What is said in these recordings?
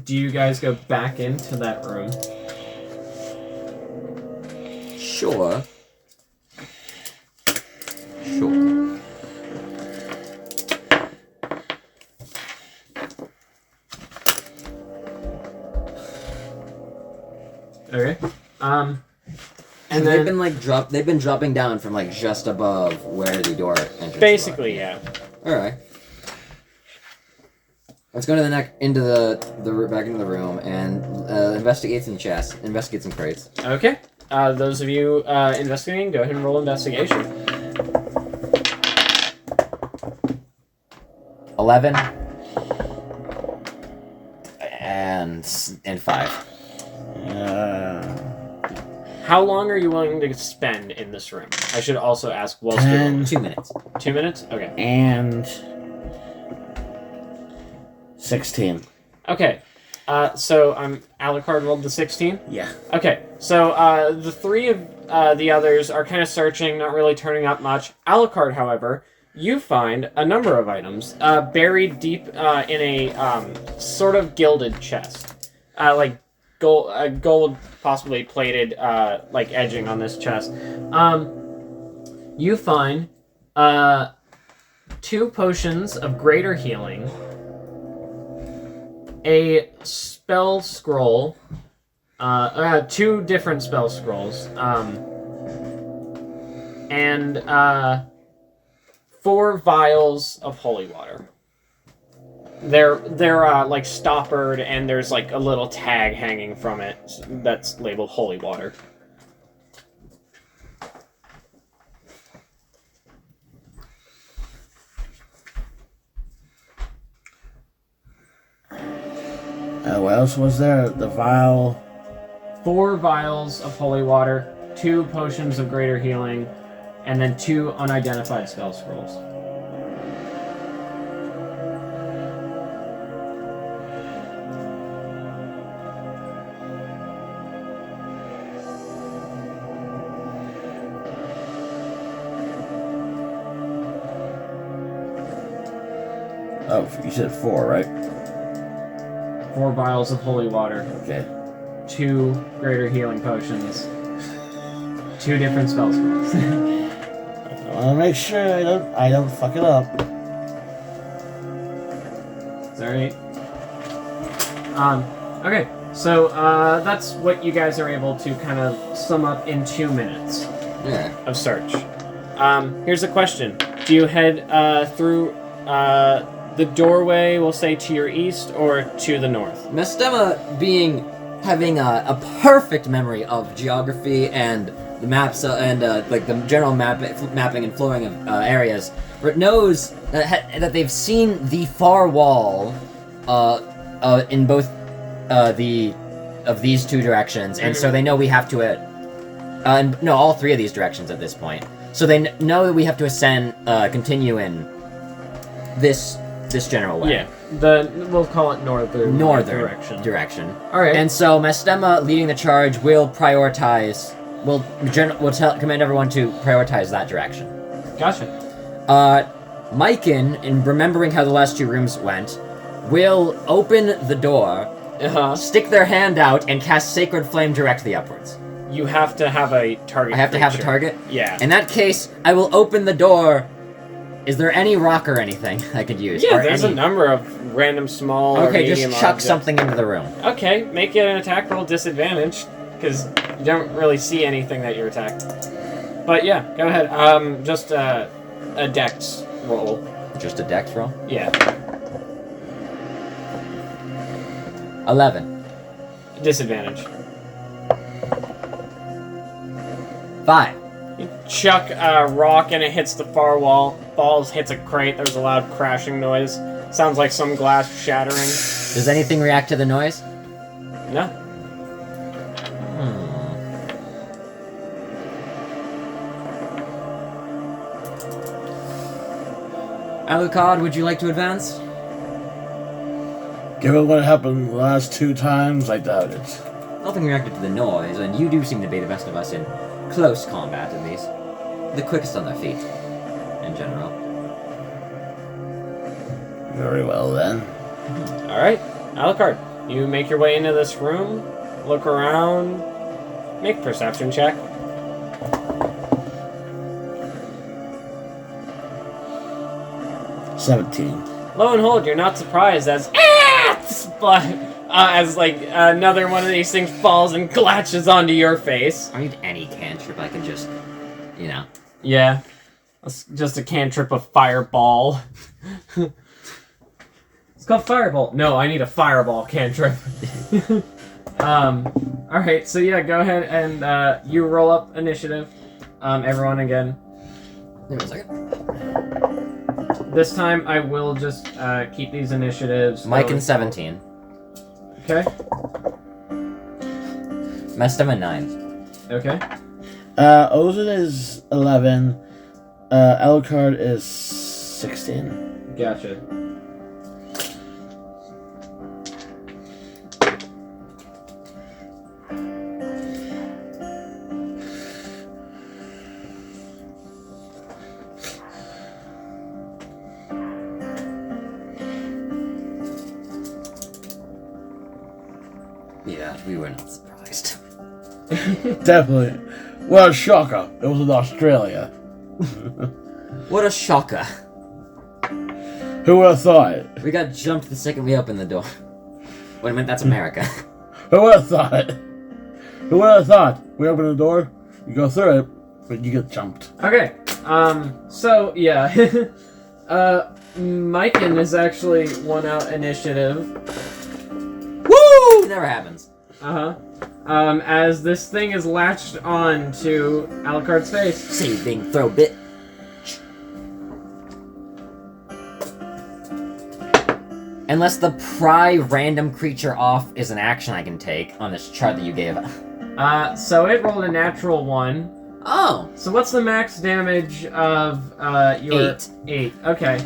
do you guys go back into that room? Sure. Sure. Okay. And they've been like they've been dropping down from like just above where the door entrance. Basically, yeah. All right. Let's go to the back into the room and investigate some chests, investigate some crates. Okay. Those of you investigating, go ahead and roll investigation. 11 and 5. How long are you willing to spend in this room? I should also ask. 2 minutes. 2 minutes. Okay. And 16. Okay. So Alucard rolled the 16? Yeah. Okay, so the three of the others are kind of searching, not really turning up much. Alucard, however, you find a number of items buried deep in a sort of gilded chest. Like gold possibly plated like edging on this chest. You find 2 potions of greater healing, a spell scroll, 2 different spell scrolls, and 4 vials of holy water. They're like stoppered, and there's like a little tag hanging from it that's labeled holy water. What else was there? The vial. 4 vials of holy water, 2 potions of greater healing, and then 2 unidentified spell scrolls. Oh, you said 4, right? 4 vials of holy water. Okay. 2 greater healing potions. 2 different spell scrolls. I want to make sure I don't fuck it up. Sorry. Okay, so that's what you guys are able to kind of sum up in 2 minutes of search. Here's a question: do you head through the doorway, we'll say, to your east, or to the north? Mastema having a perfect memory of geography and the maps and like the general mapping and flooring of areas, but knows that they've seen the far wall in both of these 2 directions, and so they know we have to all 3 of these directions at this point. So they know that we have to continue in this general way. Yeah, we'll call it northern direction. All right. And so Mastema, leading the charge, will prioritize. Will command everyone to prioritize that direction. Gotcha. Mykin, in remembering how the last 2 rooms went, will open the door, stick their hand out, and cast Sacred Flame directly upwards. You have to have a target. I have to have a target? Yeah. In that case, I will open the door. Is there any rock or anything I could use? Yeah, there's a number of random small or medium just chuck objects. something into the room. Okay, make it an attack roll disadvantage, because you don't really see anything that you're attacked. But yeah, go ahead. Just a dex roll. Just a dex roll? Yeah. 11. Disadvantage. 5. You chuck a rock and it hits the far wall. Falls, hits a crate. There's a loud crashing noise. Sounds like some glass shattering. Does anything react to the noise? No. Alucard, would you like to advance? Given what happened the last 2 times, I doubt it. Nothing reacted to the noise, and you do seem to be the best of us in close combat, at least. The quickest on their feet, in general. Very well, then. Alright, Alucard. You make your way into this room, look around, make a perception check. Lo and behold, you're not surprised as as like another one of these things falls and glatches onto your face. I need any cantrip I can just, you know. Yeah, it's just a cantrip of fireball. It's called fireball. No, I need a fireball cantrip. All right, so yeah, go ahead and you roll up initiative. Everyone again. Give me a second. This time I will just keep these initiatives. Mike and 17. Okay. Messed him at 9. Okay. Ozen is 11. Alucard is 16. Gotcha. Yeah, we were not surprised. Definitely. What a shocker. It was in Australia. What a shocker. Who would have thought? We got jumped the second we opened the door. Wait a minute, that's America. Who would have thought? Who would have thought? We open the door, you go through it, but you get jumped. Okay. So yeah. Myken is actually won out initiative. Woo! It never happens. As this thing is latched on to Alucard's face. Saving throw bit. Unless the pry random creature off is an action I can take on this chart that you gave. So it rolled a natural 1. Oh! So what's the max damage of your 8. 8. Okay.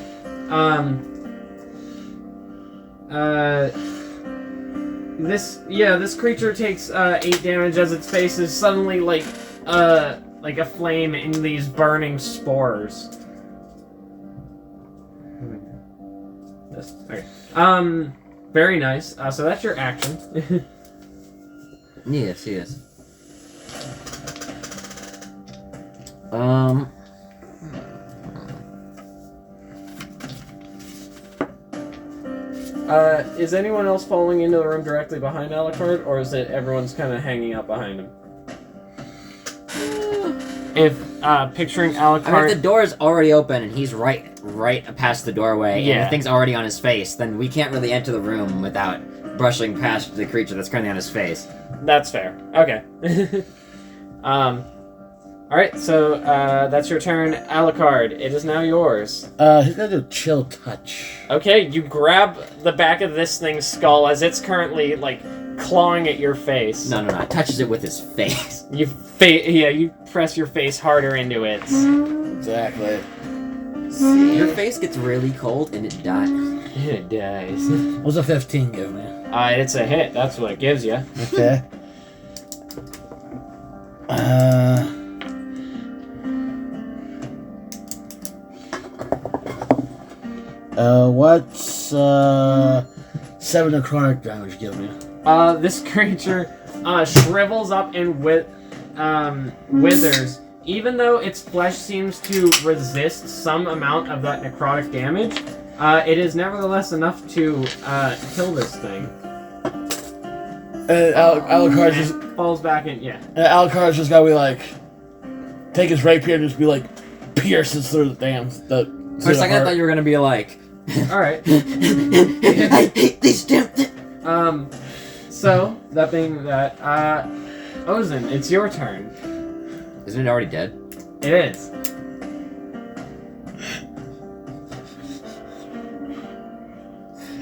This creature takes 8 damage as its face is suddenly like a flame in these burning spores. This. Okay. Very nice. So that's your action. Yes, yes. Is anyone else falling into the room directly behind Alucard, or is it everyone's kind of hanging out behind him? If picturing Alucard, I mean, if the door is already open and he's right past the doorway, Yeah. and the thing's already on his face, then we can't really enter the room without brushing past the creature that's currently on his face. That's fair. Okay. Alright, so that's your turn, Alucard. It is now yours. He's gonna do chill touch. Okay, you grab the back of this thing's skull as it's currently, like, clawing at your face. No, touches it with his face. You press your face harder into it. Exactly. Your face gets really cold and it dies. It dies. What's a 15 give me? It's a hit. That's what it gives you. Okay. What's 7 necrotic damage give me? This creature shrivels up and withers. Even though its flesh seems to resist some amount of that necrotic damage, it is nevertheless enough to kill this thing. And Alucard just falls back in. Yeah. And Alucard's just gotta be like, take his rapier and just be like, pierces through the damn. For a second, I thought you were gonna be like, all right. I hate these damn things. So that being that, Ozen, it's your turn. Isn't it already dead? It is.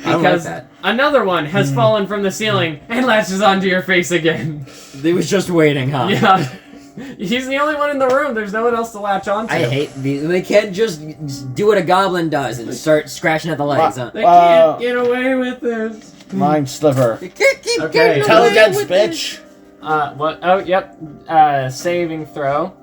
I don't like Because that. another one has fallen from the ceiling and latches onto your face again. They was just waiting, huh? Yeah. He's the only one in the room. There's no one else to latch onto. I hate these. They can't just do what a goblin does and start scratching at the legs, huh? They can't get away with this. Mind sliver. You can't keep Okay. getting Intelligence, away with bitch. What? Oh, yep. Saving throw.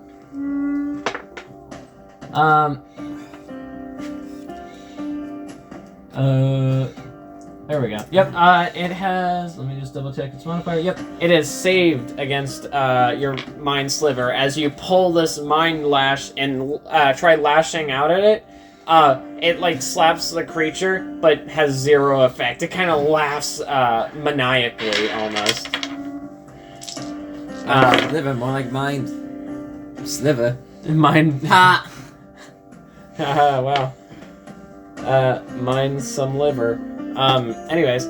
There we go. Yep. It has. Let me just double check its modifier. Yep. It is saved against your mind sliver as you pull this mind lash and try lashing out at it. It like slaps the creature, but has zero effect. It kind of laughs maniacally almost. Sliver, more like mind. Sliver. Mind. Ha! Haha, wow. Mind some liver. Anyways.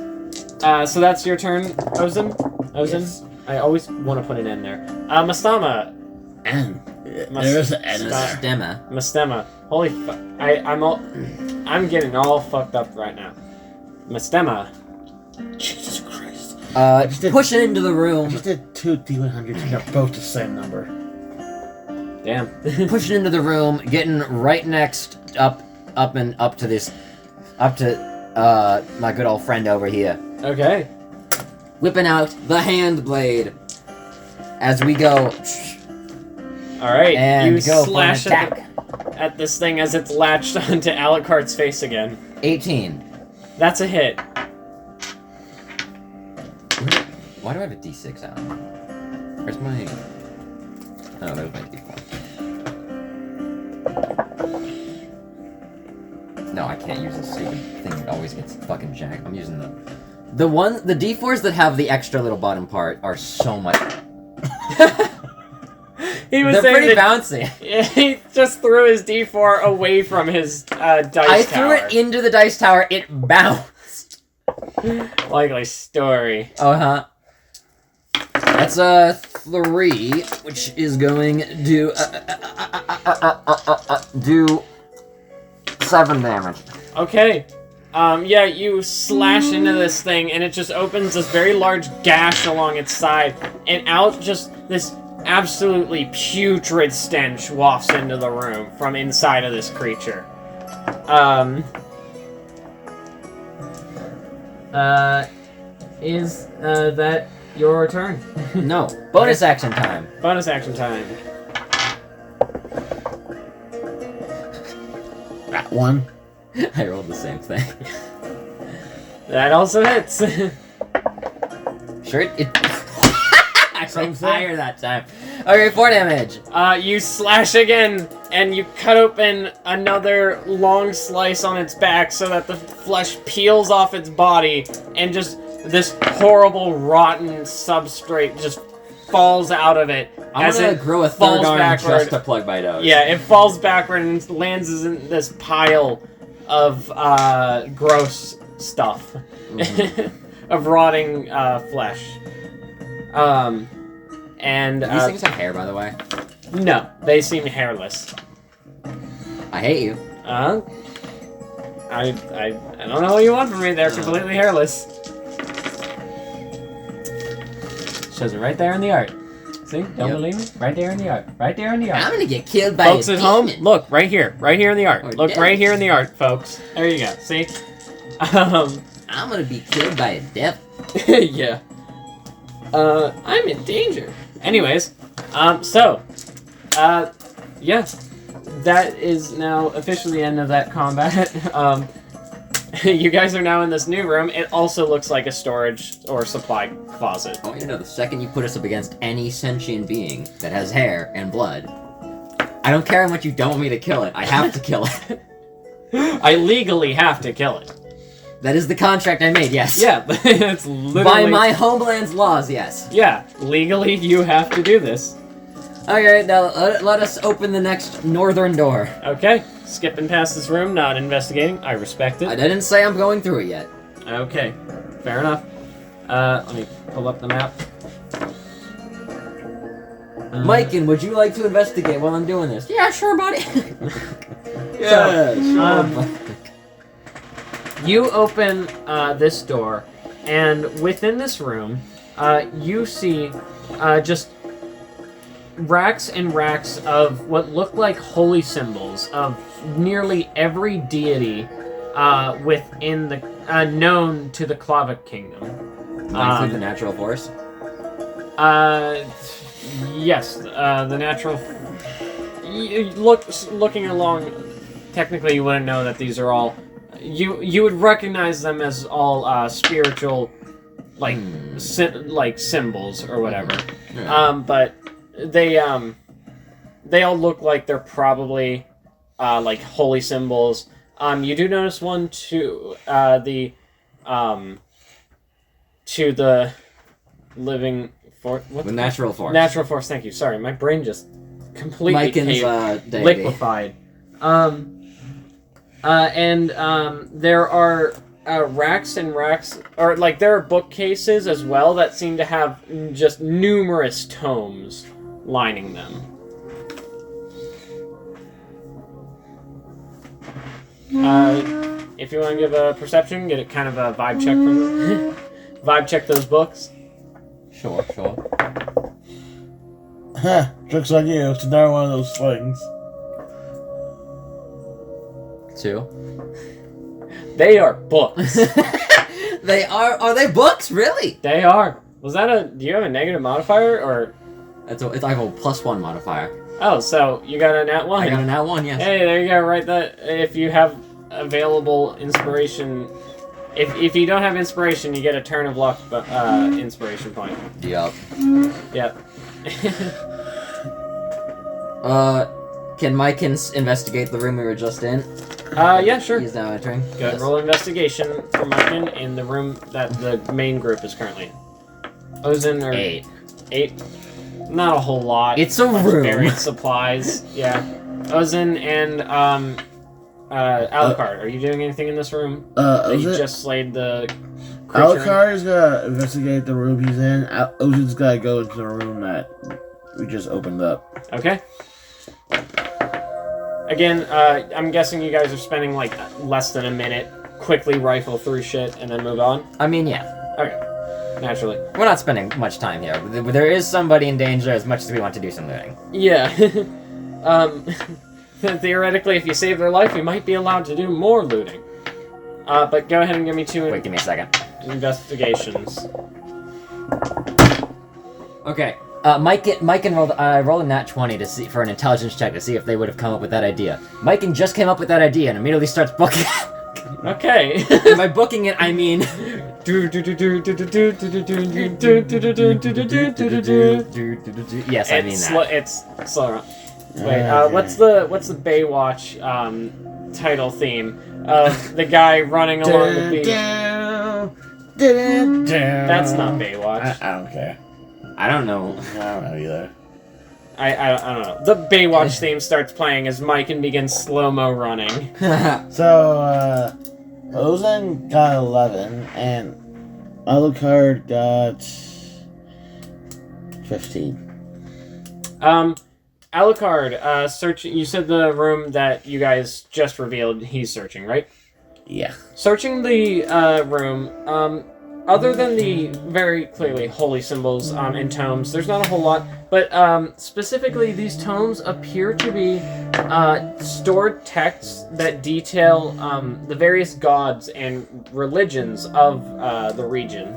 So that's your turn, Ozin? Ozin? Yes. I always want to put an N there. Mastama. N. There is an N in there. Stemma. Mastema. Holy fuck. I'm getting all fucked up right now. Mastema. Jesus Christ. Push it into the I room. just did 2 D100s and they're both the same number. Damn. Push it into the room, getting right next up to my good old friend over here. Okay. Whipping out the hand blade as we go. Alright. And you go for an slash attack. at this thing as it's latched onto Alucard's face again. 18. That's a hit. Why do I have a D6 out? Where's my... Oh, there's my D4. No, I can't use this stupid thing that always gets fucking jacked. I'm using the D4s that have the extra little bottom part are so much... He was They're saying pretty that bouncy. he just threw his D4 away from his dice tower. I threw it into the dice tower, it bounced. Likely story. Uh-huh. That's a 3, which is going to do 7 damage. Okay. Yeah, you slash into this thing, and it just opens this very large gash along its side, and out just this absolutely putrid stench wafts into the room from inside of this creature. Is that your turn? No. Bonus action time. Bonus action time. That one. I rolled the same thing. That also hits. Sure, it... I Same rolled thing. higher that time. Okay, 4 damage. You slash again, and you cut open another long slice on its back so that the flesh peels off its body, and just this horrible, rotten substrate just falls out of it. I'm as gonna it grow a falls third arm backward. just to plug my nose. Yeah, it falls backward and lands in this pile of gross stuff. Of rotting flesh. And Do these things have hair, by the way? no, they seem hairless. I hate you. I don't know what you want from me. They're completely hairless. Shows it right there in the art. See? Don't believe me? Right there in the art. Right there in the art. I'm gonna get killed by Folks a at home, demon. look right here in the art. Or Look devil. right here in the art, folks. There you go. See? I'm gonna be killed by a devil. Yeah. I'm in danger. Anyways, yeah, that is now officially the end of that combat. You guys are now in this new room. It also looks like a storage or supply closet. I want you to know, the second you put us up against any sentient being that has hair and blood, I don't care how much you don't want me to kill it, I have to kill it. I legally have to kill it. That is the contract I made, yes. Yeah, it's literally... By my homeland's laws, yes. Yeah, legally you have to do this. Okay, now let us open the next northern door. Okay, skipping past this room, not investigating. I respect I it. didn't say I'm going through it yet. Okay, fair enough. Let me pull up the map. Mykin, would you like to investigate while I'm doing this? Yeah, sure, buddy. Yeah, sure. You open this door, and within this room, you see just racks and racks of what look like holy symbols of nearly every deity within the known to the Klavic Kingdom. Include the natural force? Yes, the natural. Looking along, technically you wouldn't know that these are all you would recognize them as all spiritual, like symbols or whatever. Yeah. But they all look like they're probably like holy symbols. You do notice one to the living force. The natural force. Natural force. Thank you. Sorry, my brain just completely Mycon's deity. liquefied. There are racks and racks, or like there are bookcases as well that seem to have just numerous tomes lining them. If you want to give a perception, get a kind of a vibe check from them. Vibe check those books. Sure. Huh, joke's on you. It's another one of those things. 2. They are books. They are. Are they books? Really? They are. Was that a? Do you have a negative modifier or? I have a +1 modifier. Oh, so you got a nat 1. I got a nat 1. Yes. Hey, there you go. Write that. If you have available inspiration, if you don't have inspiration, you get a turn of luck inspiration point. Yup. Yep. Can Mycon investigate the room we were just in? Yeah, sure. He's now entering. Go ahead and roll investigation for Markin in the room that the main group is currently in. Ozin or 8. 8. Not a whole lot. It's a Bunch of room. Buried supplies. Yeah. Ozin and Alucard, are you doing anything in this room? You just slayed the creature. Alucard is gonna investigate the room he's in. Ocean's gotta go into the room that we just opened up. Okay. Again, I'm guessing you guys are spending like less than a minute, quickly rifle through shit, and then move on? I mean, yeah. Okay. Naturally. We're not spending much time here. There is somebody in danger as much as we want to do some looting. Yeah. Theoretically, if you save their life, you might be allowed to do more looting. But go ahead and give me 2 Wait, give me a second. investigations. Okay. Mycon rolled a nat 20 for an intelligence check to see if they would have come up with that idea. Mycon just came up with that idea and immediately starts booking. Okay. And by booking it, I mean. Yes, I mean that. It's slow. Wait, what's the Baywatch title theme of the guy running along the beach? That's not Baywatch. I don't care. I don't know. I don't know either. I don't know. The Baywatch theme starts playing as Mycon begins slow-mo running. So, Ozan got 11, and Alucard got 15. Alucard, searching. You said the room that you guys just revealed he's searching, right? Yeah. Searching the room, other than the very clearly holy symbols and tomes, there's not a whole lot. But specifically, these tomes appear to be stored texts that detail the various gods and religions of the region.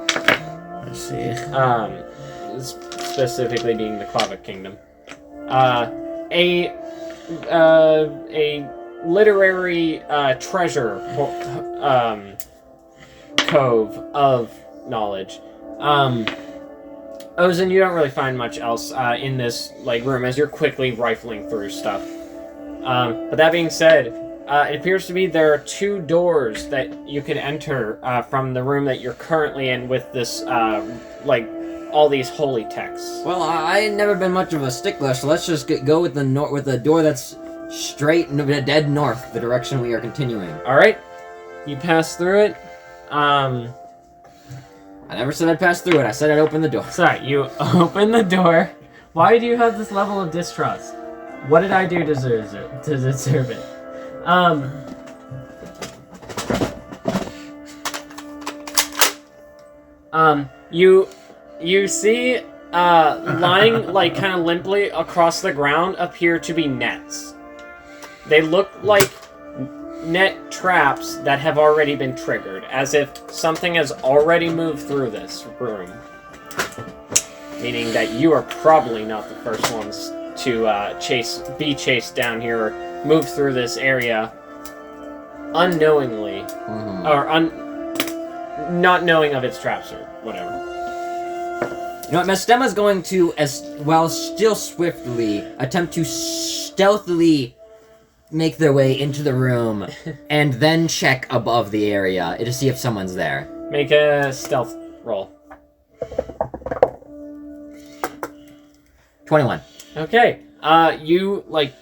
I see. Specifically being the Klavic Kingdom. A literary treasure cove of knowledge. Ozin, you don't really find much else in this room as you're quickly rifling through stuff. But that being said, it appears to be there are 2 doors that you can enter from the room that you're currently in with this all these holy texts. Well, I ain't never been much of a stickler, so let's just go with the door that's straight dead north, the direction we are continuing. All right, you pass through it. I never said I'd pass through it. I said I'd open the door. Sorry, you open the door. Why do you have this level of distrust? What did I do to deserve it? You see, lying kind of limply across the ground appear to be nets. They look like net traps that have already been triggered, as if something has already moved through this room. Meaning that you are probably not the first ones to be chased down here or move through this area. unknowingly, Mhm. or not knowing of its traps or whatever. You know what, Mastema's going to, while still swiftly, attempt to stealthily make their way into the room, and then check above the area to see if someone's there. Make a stealth roll. 21. Okay. You like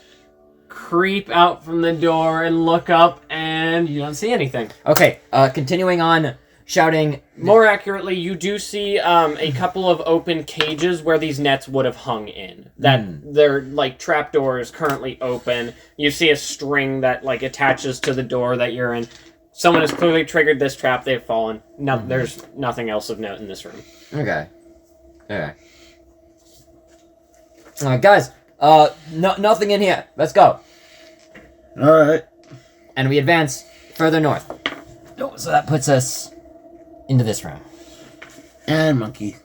creep out from the door and look up, and you don't see anything. Okay, continuing on, shouting... More accurately, you do see a couple of open cages where these nets would have hung in. That they're like trapdoors currently open. You see a string that like attaches to the door that you're in. Someone has clearly triggered this trap. They've fallen. No, there's nothing else of note in this room. Okay. Okay. Alright, guys, nothing in here. Let's go. Alright. And we advance further north. Oh, so that puts us into this room. And monkey.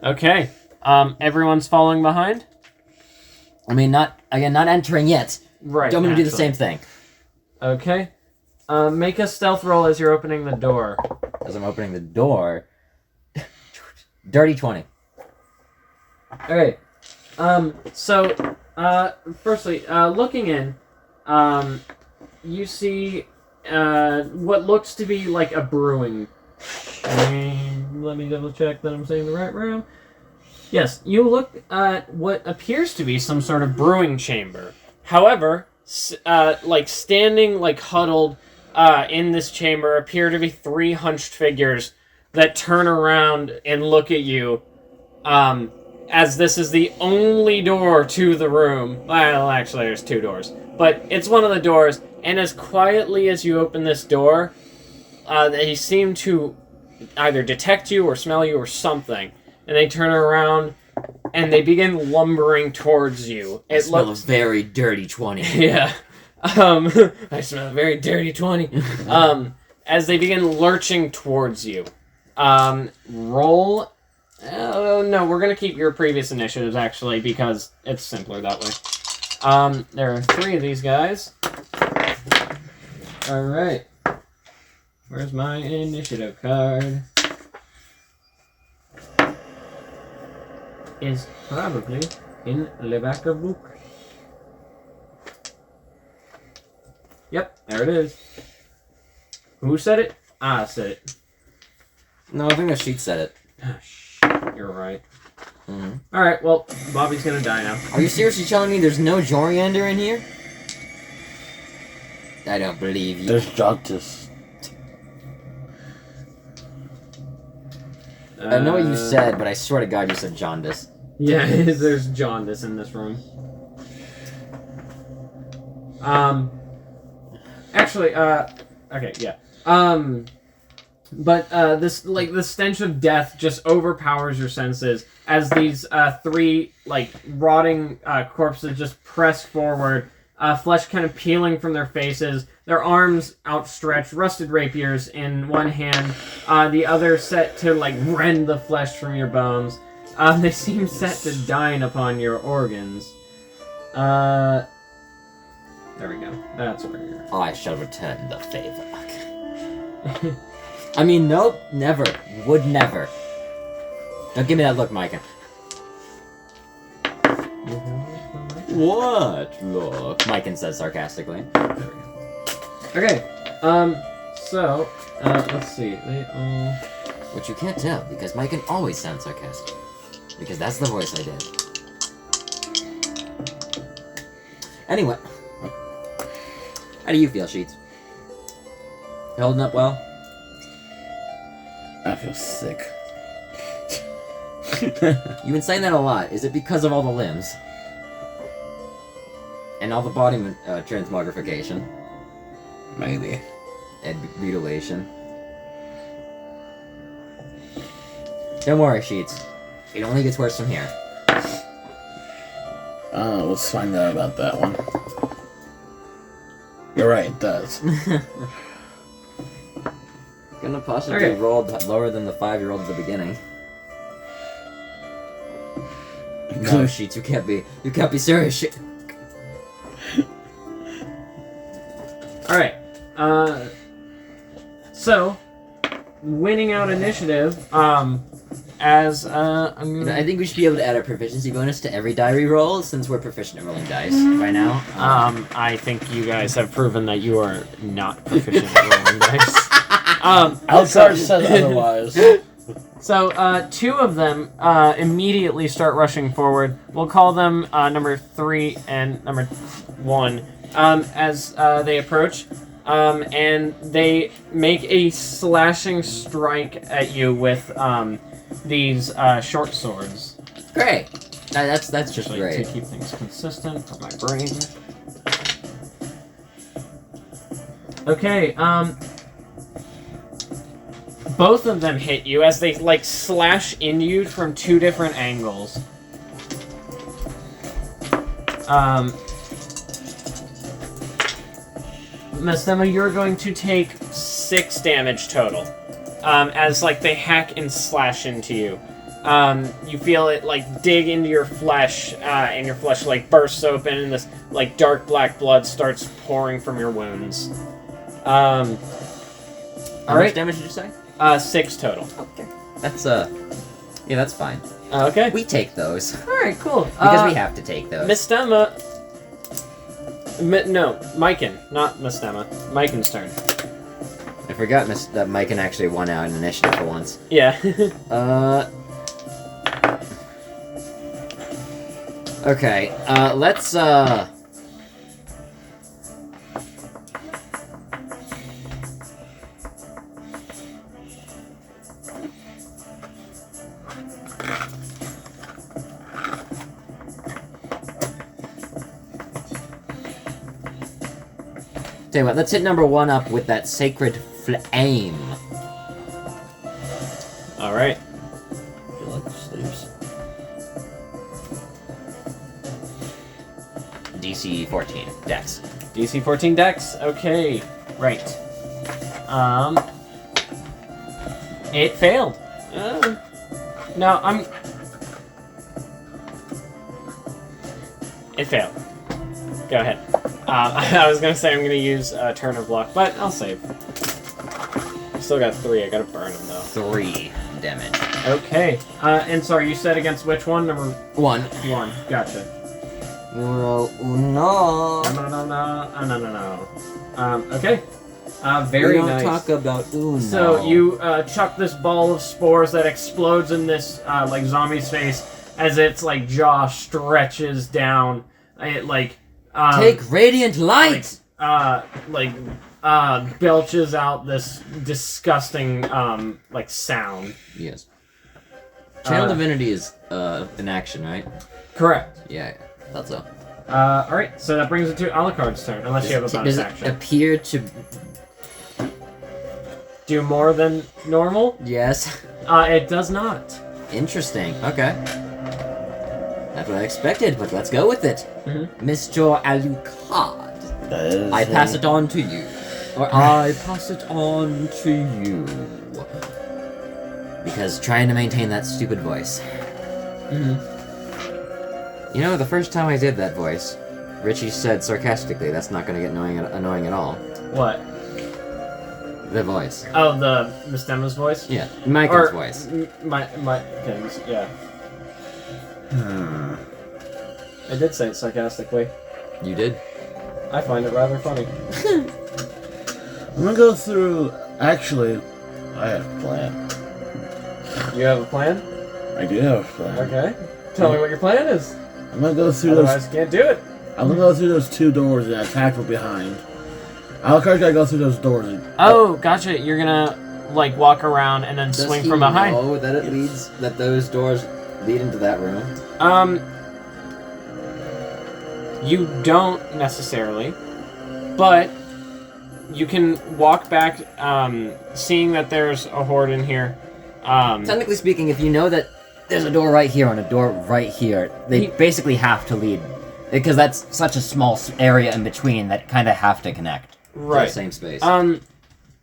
Okay. Everyone's following behind? I mean, not entering yet. Right. I'm gonna do the naturally. same thing. Okay. Make a stealth roll as you're opening the door. As I'm opening the door. Dirty 20. Okay. Firstly, looking in, you see what looks to be like a brewing. Let me double check that I'm saying the right room. Yes, you look at what appears to be some sort of brewing chamber. However, like standing, like huddled in this chamber appear to be 3 hunched figures that turn around and look at you. As this is the only door to the room. Well, actually, there's 2 doors. But it's one of the doors, and as quietly as you open this door, they seem to either detect you or smell you or something. And they turn around, and they begin lumbering towards you. I smell a very dirty 20. Yeah. I smell a very dirty 20. As they begin lurching towards you. Roll... Oh, no, we're going to keep your previous initiatives, actually, because it's simpler that way. There are 3 of these guys. Alright. Where's my initiative card? Is probably in the back of book. Yep, there it is. Who said it? I said it. No, I think the sheet said it. You're right. Mm-hmm. Alright, well, Bobby's gonna die now. Are you seriously telling me there's no Joriander in here? I don't believe you. There's Justice. I know what you said, but I swear to God you said jaundice. Yeah, there's jaundice in this room. Actually, okay, yeah. But this, like, the stench of death just overpowers your senses as these 3, like, rotting corpses just press forward, flesh kind of peeling from their faces, their arms outstretched, rusted rapiers in one hand, the other set to, like, rend the flesh from your bones. They seem set to dine upon your organs. There we go. That's where you're... I shall return the favor. I mean, nope, never. Would never. Don't give me that look, Micah. What look? Micah says sarcastically. Okay, so, let's see, they all... Which you can't tell, because Micah always sounds sarcastic. Because that's the voice I did. Anyway. How do you feel, Sheets? You holding up well? I feel sick. You've been saying that a lot. Is it because of all the limbs? And all the body transmogrification? Maybe. And mutilation? Don't worry, Sheets. It only gets worse from here. Let's find out about that one. You're right, it does. Gonna possibly roll lower than the 5-year-old at the beginning. No, Sheets, you can't be serious. Alright, So, winning out initiative, as, I'm gonna... I think we should be able to add a proficiency bonus to every die we roll, since we're proficient at rolling dice by now. I think you guys have proven that you are not proficient at rolling dice. Alucard said otherwise. So, two of them immediately start rushing forward. We'll call them number 3 and number 1 as they approach. And they make a slashing strike at you with these short swords. Great. That's just Actually, great. to keep things consistent for my brain. Okay, both of them hit you as they, like, slash into you from 2 different angles. Mastema, you're going to take 6 damage total. As, like, they hack and slash into you. You feel it, like, dig into your flesh, and your flesh, like, bursts open, and this, like, dark black blood starts pouring from your wounds. How much Alright. damage did you say? 6 total. Okay. That's yeah, that's fine. Okay. We take those Alright, cool. because we have to take those. Mastema... no, Myken, not Mastema. Myken's turn. I forgot that Myken actually won out in initiative for once. Yeah. Okay. Let's tell you what, let's hit number 1 up with that sacred flame. Alright. I feel like sleeps. DC 14, Dex. DC 14 Dex. Okay. Right. It failed. No, It failed. Go ahead. I was gonna say I'm gonna use Turn of Luck, but I'll save. Still got 3. I gotta burn them though. 3 damage. Okay. And sorry, you said against which one? Number 1. 1. Gotcha. No. No. Okay. Very we don't nice. talk about Uno. So you chuck this ball of spores that explodes in this like zombie's face as its like jaw stretches down. It like take radiant light. Belches out this disgusting like sound. Yes. Channel Divinity is in action, right? Correct. Yeah, thought so. All right. So that brings it to Alucard's turn, unless you have a bonus Does it action. appear to? Do more than normal? Yes. It does not. Interesting. Okay. Not what I expected, but let's go with it. Mr. Alucard, I pass it on to you. Or I pass it on to you. Because trying to maintain that stupid voice. You know, the first time I did that voice, Richie said sarcastically, that's not going to get annoying at all. What? The voice. Oh, the Mastema's voice? Yeah, Mike's voice. Mike's, yeah. I did say it sarcastically. You did? I find it rather funny. I'm gonna go through. Actually, I have a plan. You have a plan? I do have a plan. Okay. Tell me what your plan is. I'm gonna go through Otherwise, you can't do it. I'm gonna go through those 2 doors and attack from behind. Alucard's gotta go through those doors. Oh, gotcha. You're gonna, like, walk around and then swing from behind. Does he know that it leads, that those doors lead into that room? You don't necessarily, but you can walk back, seeing that there's a horde in here. Technically speaking, if you know that there's a door right here and a door right here, they basically have to lead. Because that's such a small area in between that kind of have to connect. Right. To the same space.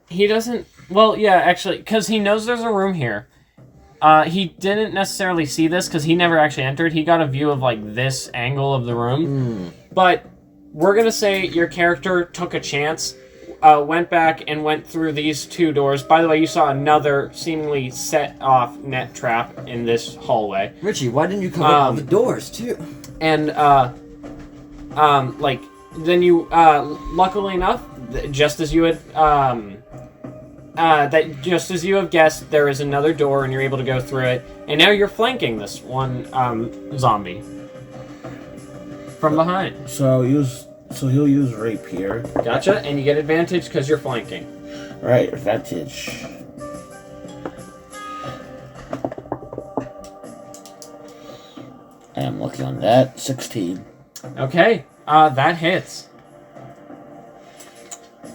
He doesn't... Well, yeah, actually, because he knows there's a room here. He didn't necessarily see this because he never actually entered. He got a view of, like, this angle of the room. But we're going to say your character took a chance went back and went through these 2 doors. By the way, you saw another seemingly set-off net trap in this hallway. Richie, why didn't you cover all the doors too? And like then you luckily enough, just as you had just as you have guessed, there is another door, and you're able to go through it. And now you're flanking this one zombie from behind. So he'll use rapier. Gotcha, and you get advantage because you're flanking. Right, advantage. I am looking on that. 16. Okay, that hits.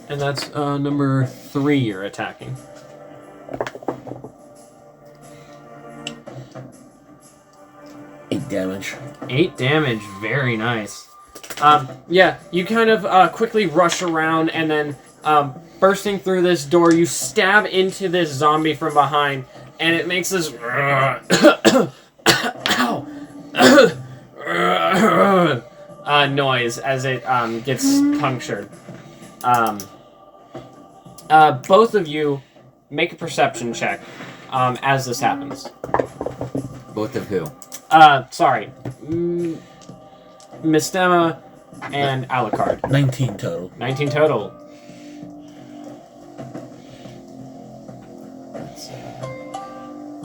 And that's number 3 you're attacking. Eight damage. 8 damage, very nice. Yeah, you kind of quickly rush around, and then bursting through this door, you stab into this zombie from behind, and it makes this noise as it gets punctured. Both of you make a perception check as this happens. Both of who? Sorry. Mistema and Alucard. 19 total. 19 total. That's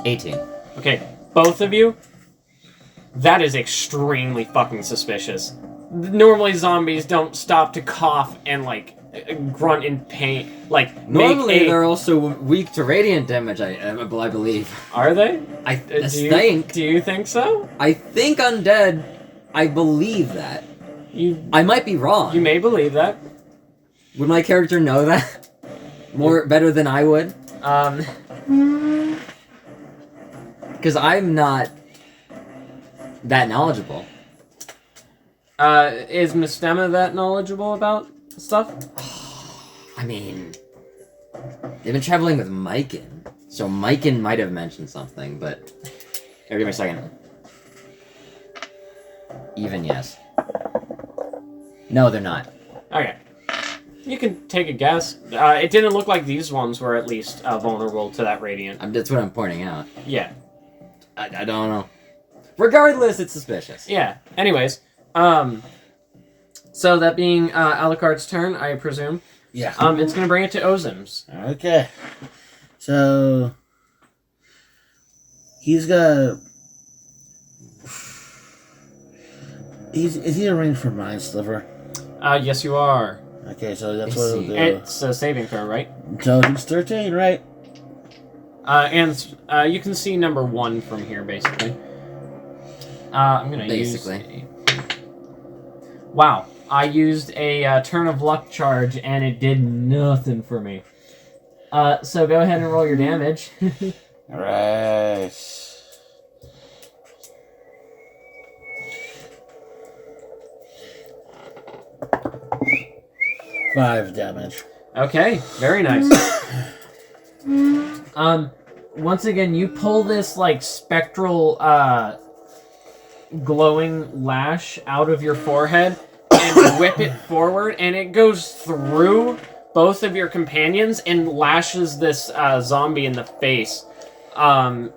18. Okay, both of you, that is extremely fucking suspicious. Normally zombies don't stop to cough and, like, grunt in pain. Like, normally they're also weak to radiant damage, I believe. Are they? I think. Do you think so? I think undead, I believe that. I might be wrong. You may believe that. Would my character know that? Better than I would? Because I'm not that knowledgeable. Is Mistema that knowledgeable about stuff? I mean, they've been traveling with Mykin, so Mykin might have mentioned something, but... Here, give me a second. Even yes. No, they're not. Okay. You can take a guess. It didn't look like these ones were at least vulnerable to that radiant. That's what I'm pointing out. Yeah. I don't know. Regardless, it's suspicious. Yeah. Anyways, so that being Alucard's turn, I presume. Yeah. It's gonna bring it to Ozim's. Okay. So he's got. Is he arranged for Mind Sliver? Yes, you are. Okay, so that's what it'll do. It's a saving throw, right? Intelligence 13, right? And you can see number 1 from here, basically. I'm gonna use. Wow, I used a turn of luck charge, and it did nothing for me. So go ahead and roll your damage. Alright. Five damage. Okay, very nice. Once again, you pull this, like, spectral, glowing lash out of your forehead and whip it forward, and it goes through both of your companions and lashes this zombie in the face,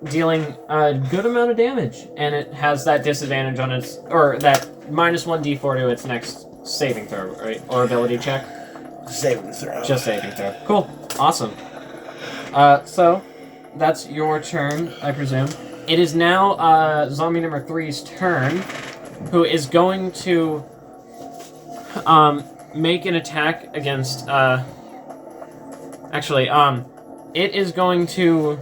dealing a good amount of damage. And it has that disadvantage on its, or that -1 d4 to its next saving throw, right? Or ability check. Saving throw. Just saving throw. Cool. Awesome. So that's your turn, I presume. It is now zombie number 3's turn, who is going to make an attack against actually it is going to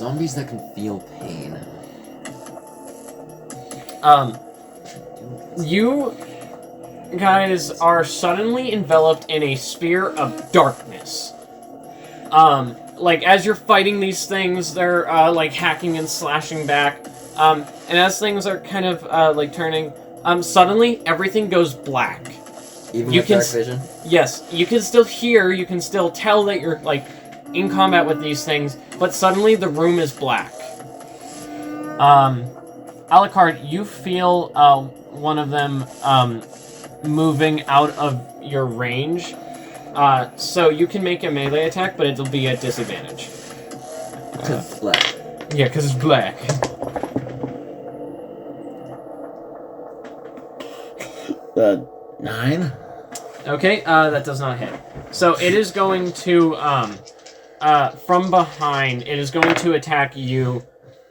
Zombies that can feel pain. You guys are suddenly enveloped in a sphere of darkness. Like, as you're fighting these things, they're, like, hacking and slashing back. And as things are kind of, like, turning, suddenly everything goes black. Even You with can dark vision? Yes, you can still hear, you can still tell that you're, like, in combat with these things, but suddenly the room is black. Alucard, you feel one of them moving out of your range. So you can make a melee attack, but it'll be at disadvantage. Because it's black. Yeah, because it's black. 9. Okay, that does not hit. So it is going to, from behind, it is going to attack you,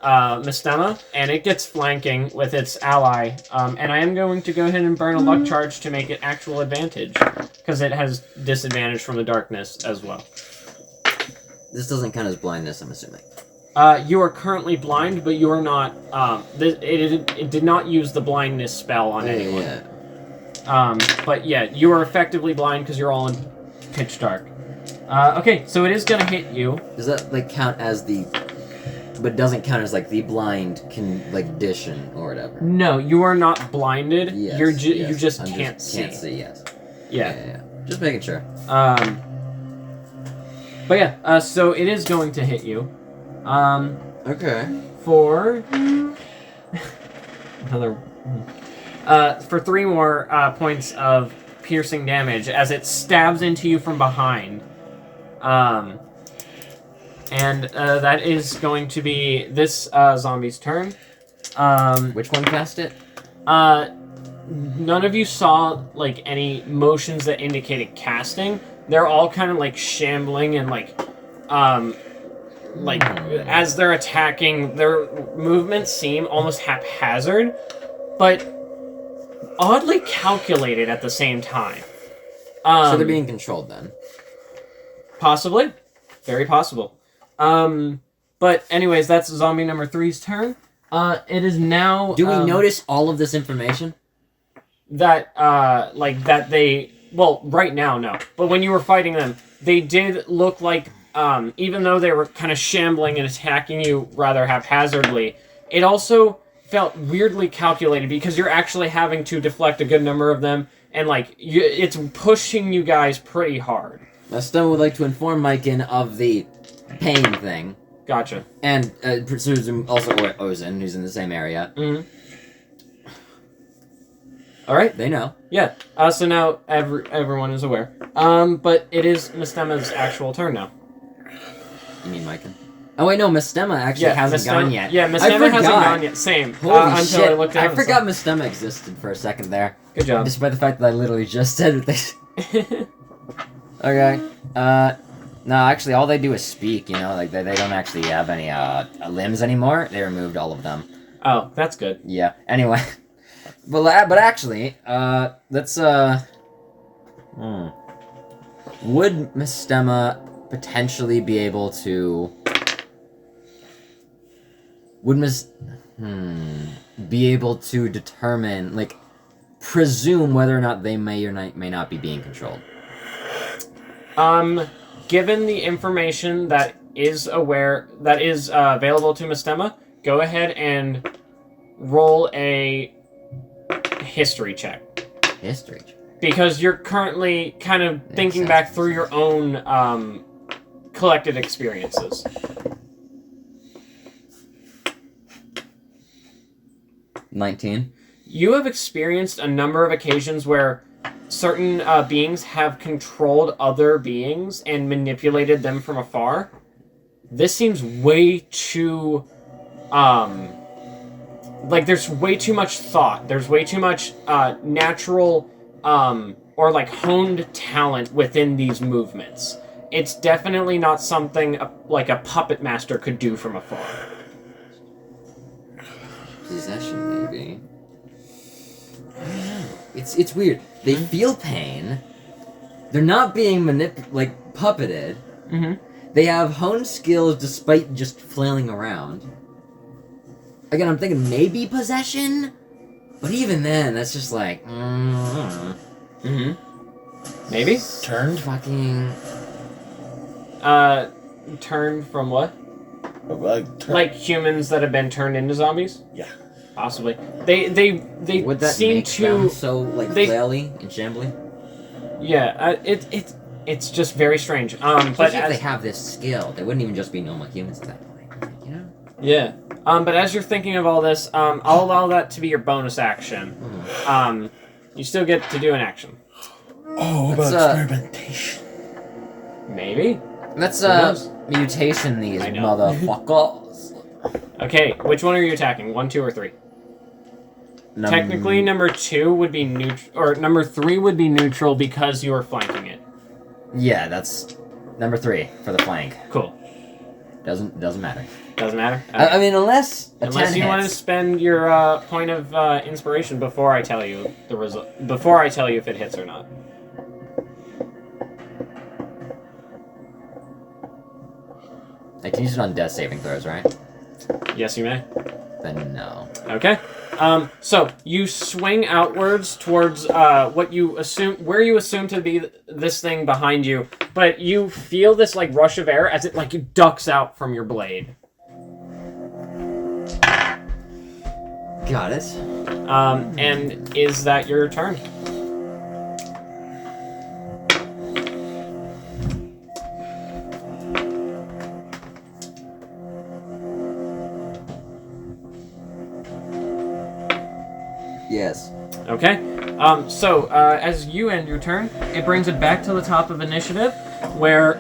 Mistema, and it gets flanking with its ally. And I am going to go ahead and burn a luck charge to make it actual advantage, because it has disadvantage from the darkness as well. This doesn't count as blindness, I'm assuming. You are currently blind, but you are not, it did not use the blindness spell on anyone. Yeah. But yeah, you are effectively blind because you're all in pitch dark. Okay, so it is gonna hit you. Does that, like, count as the... But doesn't count as, like, the blind condition or whatever? No, you are not blinded. Yes, You just can't see. Can't see, yes. Yeah. Just making sure. But yeah, so it is going to hit you. Okay. For... another... for 3 more points of piercing damage as it stabs into you from behind. And that is going to be this zombie's turn. Which one cast it? None of you saw, like, any motions that indicated casting. They're all kind of, like, shambling and, like, as they're attacking, their movements seem almost haphazard, but oddly calculated at the same time. So they're being controlled then? Possibly. Very possible. But anyways, that's zombie number 3's turn. It is now... Do we notice all of this information? That, that they... Well, right now, no. But when you were fighting them, they did look like, even though they were kind of shambling and attacking you rather haphazardly, it also felt weirdly calculated because you're actually having to deflect a good number of them, and, like, it's pushing you guys pretty hard. Mistema would like to inform Mykin of the pain thing. Gotcha. And presume also Ozen, who's in the same area. Mm-hmm. Alright. They know. Yeah. So now everyone is aware. But it is Mistema's actual turn now. You mean Mykin? Oh wait, no, Mistema actually hasn't gone yet. Yeah, Mistema hasn't gone yet. Same. Holy until shit! I looked at I forgot Mistema existed for a second there. Good job. Despite the fact that I literally just said this. Okay. No, actually, all they do is speak. You know, like they don't actually have any limbs anymore. They removed all of them. Oh, that's good. Yeah. Anyway, but actually, let's Would Mistema potentially be able to? Be able to determine, like, presume whether or not they may or may not be being controlled? Given the information that is available to Mistema, go ahead and roll a history check. History check. Because you're currently kind of thinking back through your own collected experiences. 19. You have experienced a number of occasions where certain beings have controlled other beings and manipulated them from afar. This seems way too... there's way too much thought. There's way too much natural or, like, honed talent within these movements. It's definitely not something like a puppet master could do from afar. Possession, maybe. I don't know. It's weird. They feel pain. They're not being puppeted. Mm-hmm. They have honed skills despite just flailing around. Again, I'm thinking maybe possession, but even then, that's just like, Mm-hmm. Maybe? Turned? Fucking... Turned from what? Like humans that have been turned into zombies? Yeah. Possibly. They Would that seem make to... them so, like, flaily and shambly? Yeah, it's just very strange. But Especially if they have this skill, they wouldn't even just be normal humans at that point, you know? Yeah. But as you're thinking of all this, I'll allow that to be your bonus action. You still get to do an action. Oh, Let's, about experimentation. Maybe. Let's knows? mutation these I know. motherfuckers. Okay, which one are you attacking? 1, 2, or 3? Technically, number 2 would be neutral, or number 3 would be neutral because you are flanking it. Yeah, that's number 3 for the flank. Cool. Doesn't matter. Doesn't matter. I mean, unless you want to spend your point of inspiration before I tell you the result, before I tell you if it hits or not. I can use it on death saving throws, right? Yes, you may. Then no. Okay. So you swing outwards towards where you assume to be this thing behind you, but you feel this like rush of air as it like ducks out from your blade. Got it. And is that your turn? Yes. Okay. So as you end your turn, it brings it back to the top of initiative, where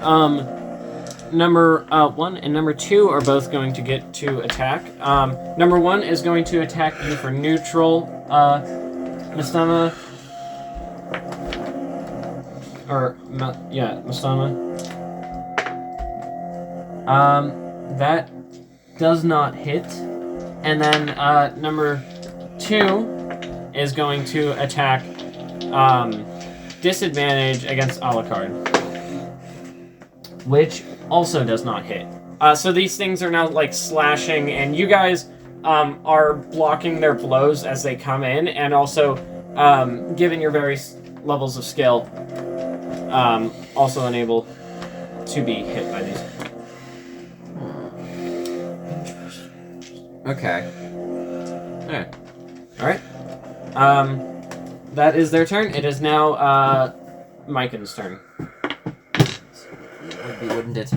number 1 and number 2 are both going to get to attack. Number 1 is going to attack you for neutral, Mastama. Mastama. That does not hit. And then number 2 is going to attack disadvantage against Alucard, which also does not hit. So these things are now like slashing, and you guys are blocking their blows as they come in, and also given your various levels of skill, also unable to be hit by these. Okay. Alright. That is their turn. It is now Mycon's turn. Would be, wouldn't it?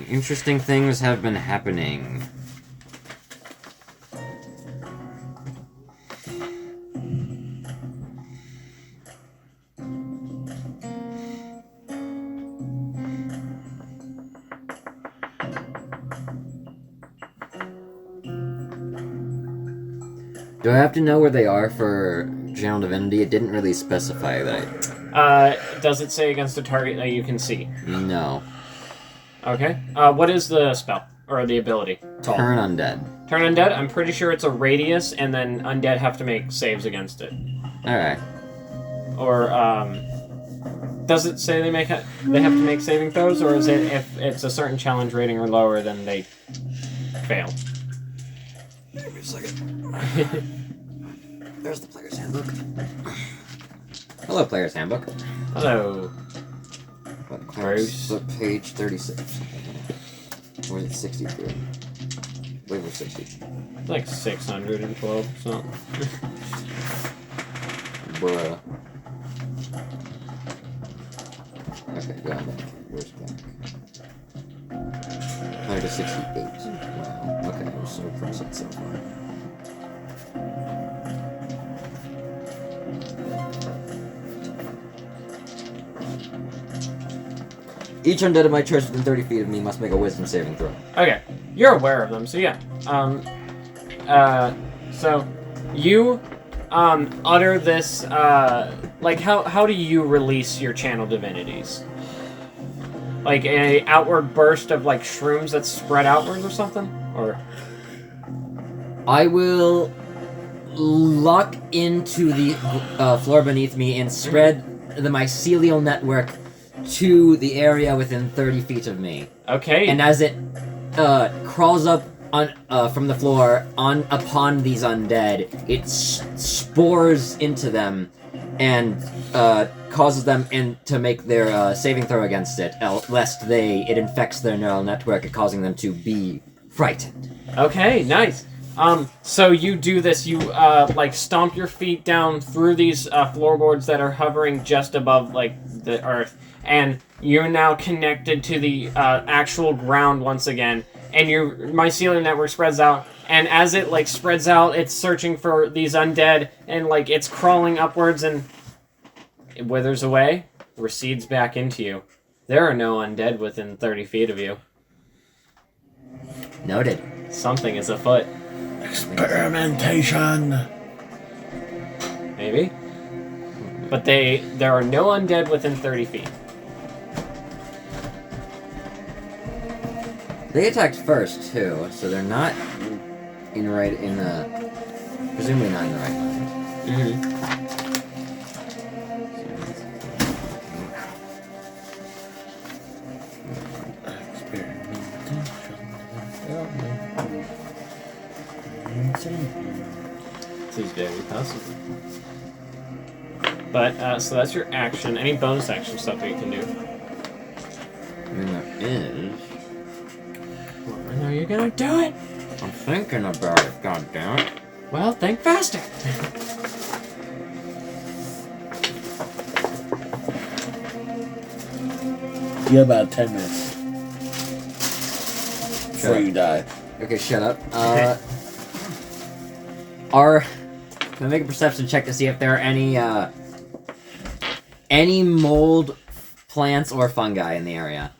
Interesting things have been happening. Do I have to know where they are for General Divinity? It didn't really specify that. Does it say against a target that you can see? No. Okay. What is the spell? Or the ability? Turn Undead. Turn Undead? I'm pretty sure it's a radius, and then Undead have to make saves against it. Alright. Or, does it say they have to make saving throws, or is it if it's a certain challenge rating or lower, then they fail? Give me a second. There's the Player's Handbook. Hello, Player's Handbook. Hello. What, Bruce. Look, page 36. Or is it 63? I believe it's 60. It's like 612 something. Bruh. Okay, go on back. Where's back? 168. Wow. Okay, we're so close so far. Each undead of my choice within 30 feet of me must make a wisdom saving throw. Okay. You're aware of them, so yeah. So you utter this like how do you release your channel divinities? Like a outward burst of like shrooms that spread outwards or something? Or I will lock into the floor beneath me and spread the mycelial network to the area within 30 feet of me. okay. And as it crawls up on from the floor upon these undead, it spores into them and causes them to make their saving throw against it, lest it infects their neural network, causing them to be frightened. Okay, nice. So you do this, you, like, stomp your feet down through these, floorboards that are hovering just above, like, the earth, and you're now connected to the, actual ground once again, and your mycelium network spreads out, and as it, like, spreads out, it's searching for these undead, and, like, it's crawling upwards, and it withers away, recedes back into you. There are no undead within 30 feet of you. Noted. Something is afoot. Experimentation. Maybe. But there are no undead within 30 feet. They attacked first too, so they're not presumably not in the right mind. Mm-hmm. This is very possible. But, so that's your action. Any bonus action stuff that you can do? I mean, there is. Well, I know you're gonna do it! I'm thinking about it, goddammit. Well, think faster! You have about 10 minutes before you die. Okay, shut up. Okay. Can I make a perception check to see if there are any mold plants or fungi in the area?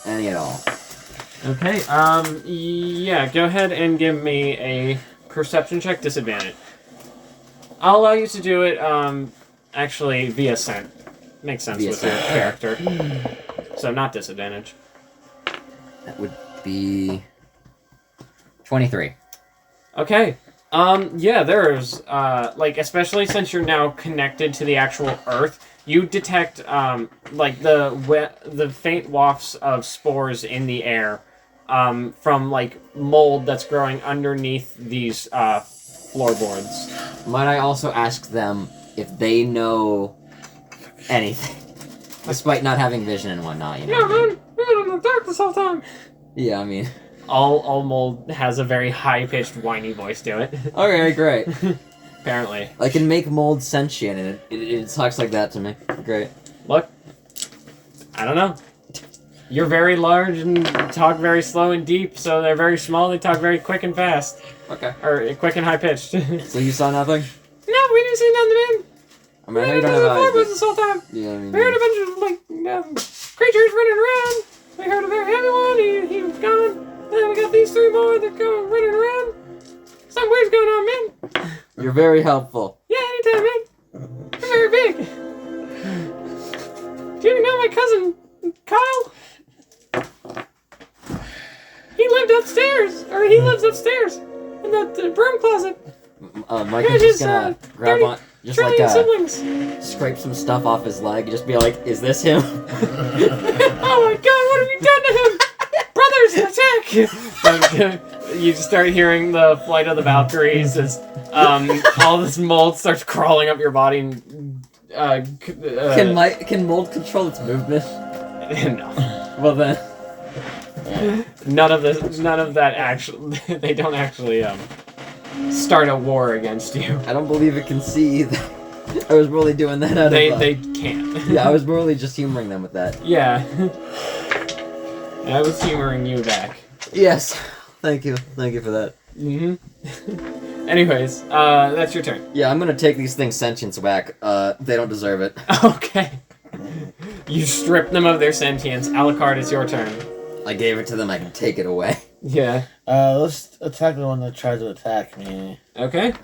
Any at all? Okay, yeah, go ahead and give me a perception check, disadvantage. I'll allow you to do it, actually, via scent. Makes sense Via with scent. your character. So, not disadvantage. That would be 23. Okay. Yeah, there's, like, especially since you're now connected to the actual earth, you detect, like, the faint wafts of spores in the air, from, like, mold that's growing underneath these, floorboards. Might I also ask them if they know anything? Despite not having vision and whatnot, you know? Yeah, man! We've been in the dark this whole time! Yeah, I mean... All mold has a very high-pitched, whiny voice to it. Okay, great. Apparently. I can make mold sentient, and it talks like that to me. Great. Look. I don't know. You're very large and talk very slow and deep, so they're very small, they talk very quick and fast. Okay. Or quick and high-pitched. So you saw nothing? No, we didn't see nothing, man! I mean, I know you don't have eyes, floorboards but... this whole time! Yeah, I mean... We heard a bunch of, like, creatures running around. We heard a very heavy one, he was gone. And then we got these three more that go running around. Something weird's going on, man. You're very helpful. Yeah, anytime, man. You're very big. Do you know my cousin, Kyle? He lived upstairs, or he lives upstairs in the broom closet. Mike is just gonna grab on... Just like, siblings. scrape some stuff off his leg, just be like, is this him? Oh my god, what have you done to him? Brothers, attack! You start hearing the flight of the Valkyries as all this mold starts crawling up your body and Can mold control its movement? No. Well then... None of that actually they don't actually start a war against you. I don't believe it can see either. I was really doing that out of... They can't. Yeah, I was really just humoring them with that. Yeah. I was humoring you back. Yes. Thank you. Thank you for that. Mm-hmm. Anyways, that's your turn. Yeah, I'm gonna take these things' sentience back. They don't deserve it. Okay. You strip them of their sentience. Alucard, it's your turn. I gave it to them, I can take it away. Yeah. Let's attack the one that tried to attack me. Okay.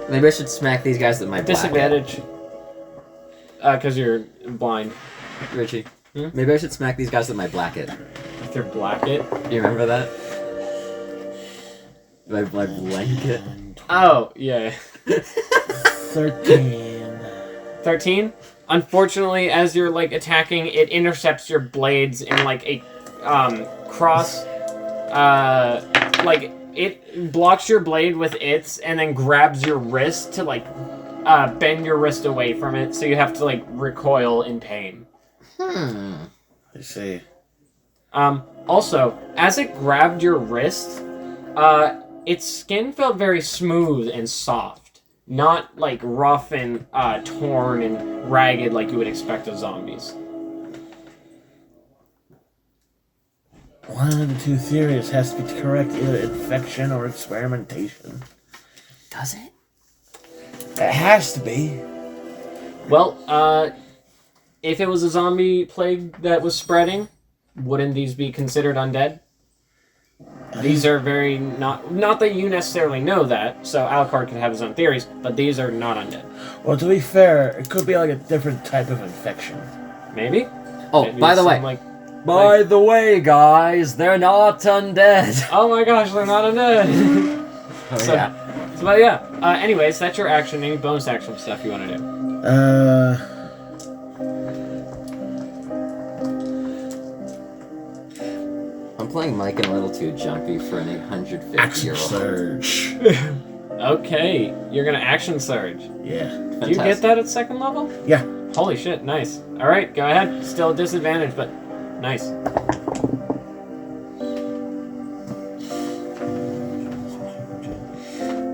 Maybe I should smack these guys with my Disadvantage. Because you're blind. blacket. Richie. Hmm? Maybe I should smack these guys with my blacket. With your blacket. Do you remember that? My blanket. Oh, yeah. 13. 13? Unfortunately, as you're, like, attacking, it intercepts your blades in, like, a, cross, like, it blocks your blade with its, and then grabs your wrist to, like, bend your wrist away from it, so you have to, like, recoil in pain. I see. Also, as it grabbed your wrist, its skin felt very smooth and soft. Not, like, rough and torn and ragged like you would expect of zombies. One of the two theories has to be correct, either infection or experimentation. Does it? It has to be. Well, if it was a zombie plague that was spreading, wouldn't these be considered undead? These are very not that you necessarily know that, so Alucard can have his own theories, but these are not undead. Well, to be fair, it could be like a different type of infection. Maybe? Oh, Maybe by the way. By the way, guys, they're not undead. Oh my gosh, they're not undead! Oh, yeah. But yeah, anyways, that's your action. Any bonus action stuff you want to do? I'm playing Mike and a little too jumpy for an 850 Action year old. surge. Okay, you're gonna action surge. Yeah. Do you get that at second level? Yeah. Holy shit, nice. Alright, go ahead. Still a disadvantage, but nice.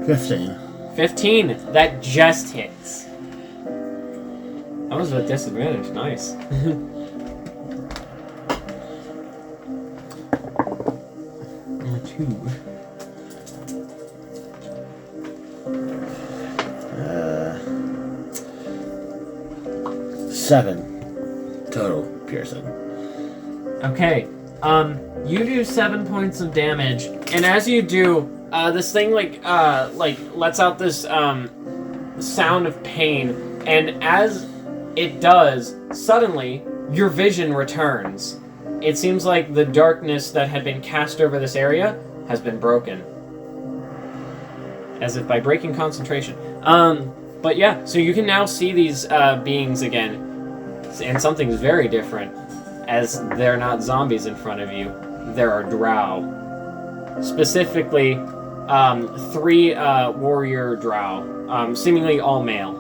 $15. 15. That just hits. That was a disadvantage. Nice. Number 2. $7 total piercing. Okay. You do 7 points of damage, and as you do, this thing like lets out this sound of pain, and as it does, suddenly your vision returns. It seems like the darkness that had been cast over this area has been broken, as if by breaking concentration. But yeah, so you can now see these beings again, and something's very different, as they're not zombies in front of you. There are Drow. Specifically, 3 warrior Drow, seemingly all male.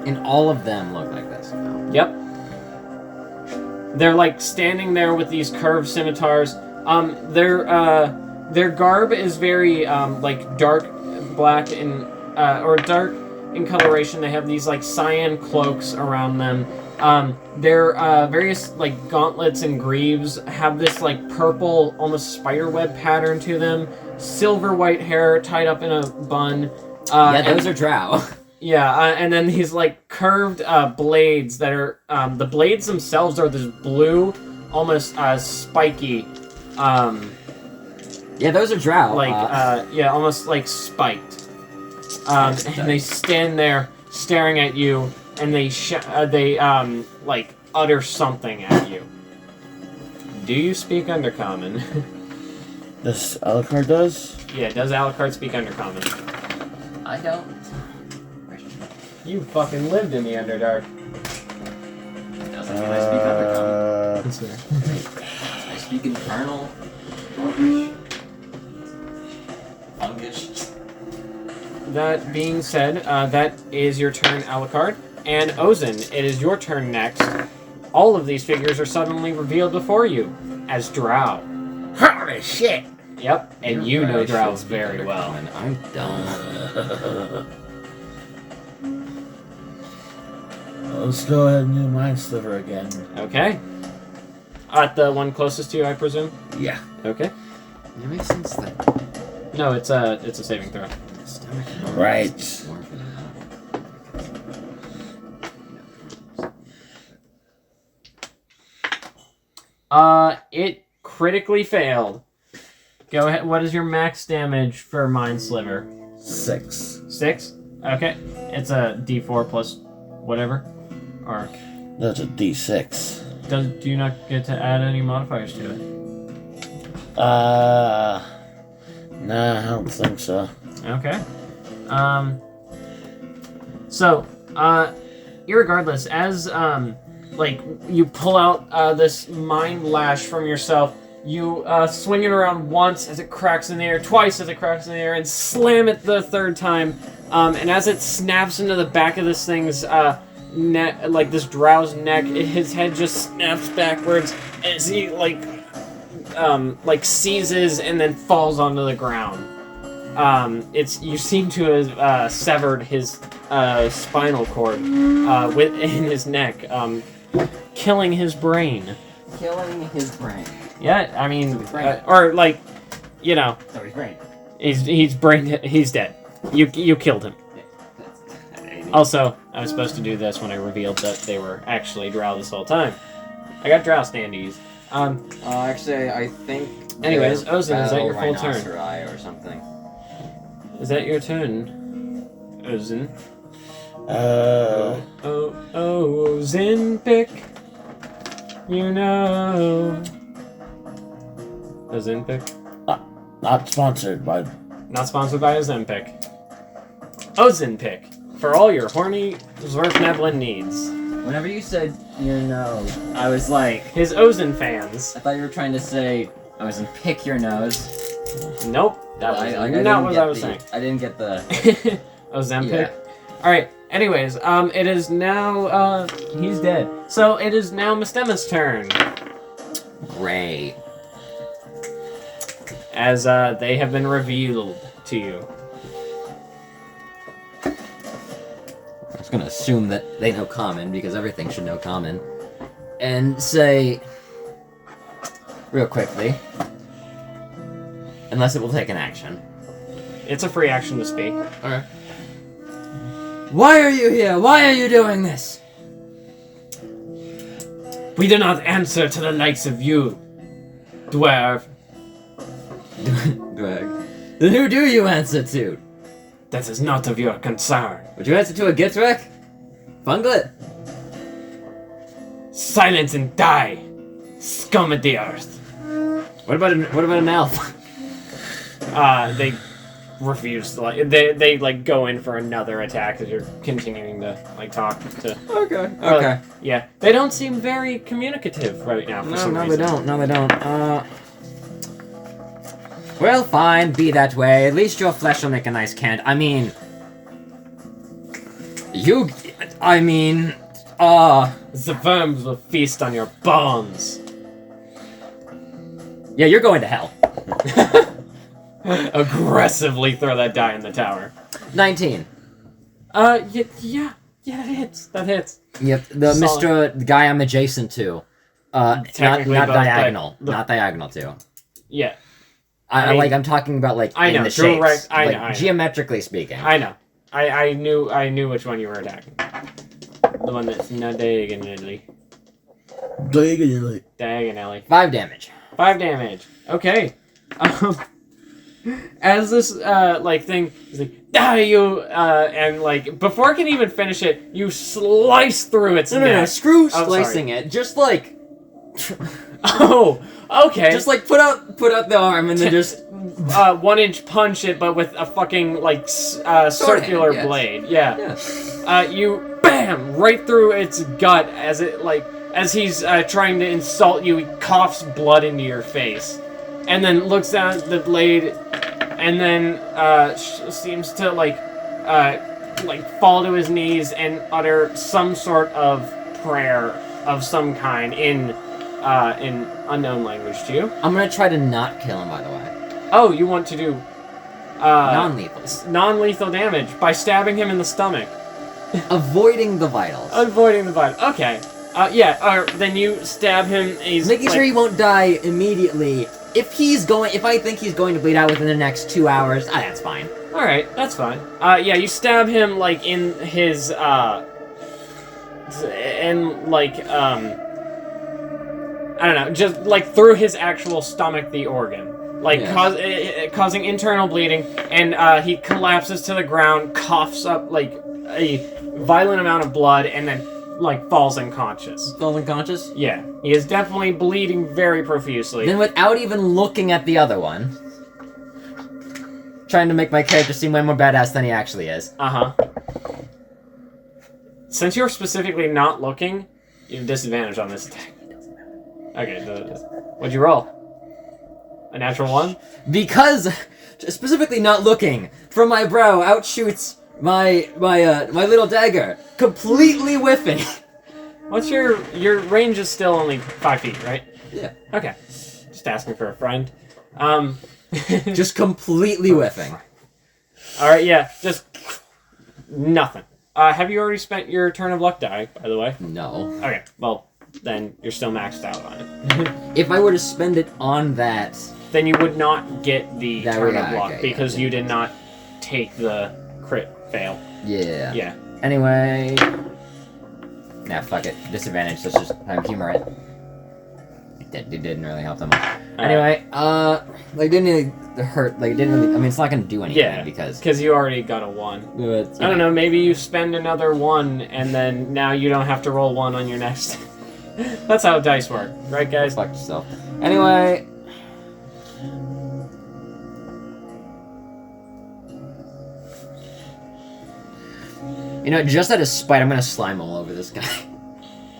And all of them look like this. Oh. Yep. They're like standing there with these curved scimitars. Their garb is very like dark black and or dark in coloration. They have these like cyan cloaks around them. Their various like gauntlets and greaves have this like purple, almost spiderweb pattern to them. Silver white hair tied up in a bun. Yeah, those are Drow. Yeah, and then these like curved blades that are the blades themselves are this blue, almost spiky. Yeah, those are Drow. Like yeah, almost like spiked. And they stand there staring at you, and they like utter something at you. Do you speak Undercommon? This Alucard does? Yeah, does Alucard speak Undercommon? I don't. You fucking lived in the Underdark. Doesn't mean I speak Undercommon. That's fair. I speak Infernal. Fungish. That being said, that is your turn, Alucard. And Ozin, it is your turn next. All of these figures are suddenly revealed before you as Drow. Holy shit! Yep, and you know Drows very well. I don't. Let's go ahead and do Mind Sliver again. Okay. At the one closest to you, I presume? Yeah. Okay. It makes sense that No, it's a saving throw. stomach. Right. It critically failed. Go ahead. What is your max damage for Mind Sliver? 6. 6? Okay. It's a D4 plus whatever. Or That's a D6. do you not get to add any modifiers to it? Nah, I don't think so. Okay. So, irregardless, as like you pull out this mind lash from yourself, you swing it around once as it cracks in the air, twice as it cracks in the air, and slam it the third time. And as it snaps into the back of this thing's neck, like this drow's neck, his head just snaps backwards as he like seizes and then falls onto the ground. You seem to have severed his spinal cord within his neck, killing his brain. Killing his brain. Yeah, I mean, brain. or like, you know, So his brain. He's dead. You killed him. Also, I was supposed to do this when I revealed that they were actually Drow this whole time. I got Drow standees. Actually, I think. Anyways, Ozin, is that your full turn? Or something. Is that your turn, Ozin? Ozin pick. You know. Ozin pick. Not sponsored by. Not sponsored by Ozempic. Ozempic. For all your horny Zwerfneblin needs. Whenever you said your nose, I was like... His Ozen fans. I thought you were trying to say, I was in pick your nose. Nope. That was not what I was saying. I didn't get the... Ozempic? Yeah. Alright, anyways, it is now, he's dead. So, it is now Mistema's turn. Great. As, they have been revealed to you. I was gonna assume that they know common, because everything should know common. And say... real quickly... unless it will take an action. It's a free action to speak. Okay. Why are you here? Why are you doing this? We do not answer to the likes of you, dwarf. Greg. Then who do you answer to? That is not of your concern. Would you answer to a Gitrek? Funglet? Silence and die, scum of the earth. What about an elf? They refuse to, they like go in for another attack as you're continuing to talk to. Okay. Okay. Yeah, they don't seem very communicative right now. For some reason. No, they don't. Well, fine, be that way. At least your flesh will make a nice cant. I mean... The verms will feast on your bones. Yeah, you're going to hell. Aggressively throw that die in the tower. 19. Yeah, that hits. That hits. Yep, the guy I'm adjacent to. Not diagonal. Not diagonal to. Yeah. I'm talking about I know, in the shapes. direct, I know. Geometrically speaking. I know. I knew which one you were attacking. The one that's not diagonally. Diagonally. 5 damage. 5 damage. Okay. As this thing is like, die you, and before it can even finish it, you slice through its neck. No, screw Oh, slicing it. Just like oh, okay. just like put out the arm and then just 1-inch punch it, but with a fucking circular yes. blade. Yeah. yeah. You bam right through its gut as it as he's trying to insult you. He coughs blood into your face, and then looks down at the blade, and then seems to fall to his knees and utter some sort of prayer of some kind in unknown language to you. I'm gonna try to not kill him, by the way. Oh, you want to do Non-lethal. Non-lethal damage by stabbing him in the stomach. Avoiding the vitals. Avoiding the vitals. Okay. Then you stab him. He's making sure he won't die immediately. If I think he's going to bleed out within the next 2 hours, that's fine. All right, that's fine. You stab him in his I don't know, just through his actual stomach, the organ. Causing internal bleeding, and he collapses to the ground, coughs up a violent amount of blood, and then falls unconscious. Falls unconscious? Yeah, he is definitely bleeding very profusely. Then, without even looking at the other one, trying to make my character seem way more badass than he actually is. Since you're specifically not looking, you have disadvantage on this attack. Okay, what'd you roll? A natural 1? Because, specifically not looking, from my brow outshoots my little dagger, completely whiffing. What's your range is still only 5 feet, right? Yeah. Okay. Just asking for a friend. Just completely whiffing. All right, yeah, just nothing. Have you already spent your turn of luck die, by the way? No. Okay, well, then you're still maxed out on it. If I were to spend it on that, Then you would not get the That turn would- of luck okay, because yeah. you did not take the crit fail. yeah. Yeah. Anyway, nah, fuck it. Disadvantage. Let's just humor it. It didn't really help them much. Anyway, like didn't really hurt. Like it didn't really. I mean, it's not gonna do anything Yeah, because. because you already got a 1. But, I don't know, maybe you spend another 1 and then now you don't have to roll 1 on your next. That's how dice work, right, guys? Fuck yourself. Anyway. You know, just out of spite, I'm gonna slime all over this guy.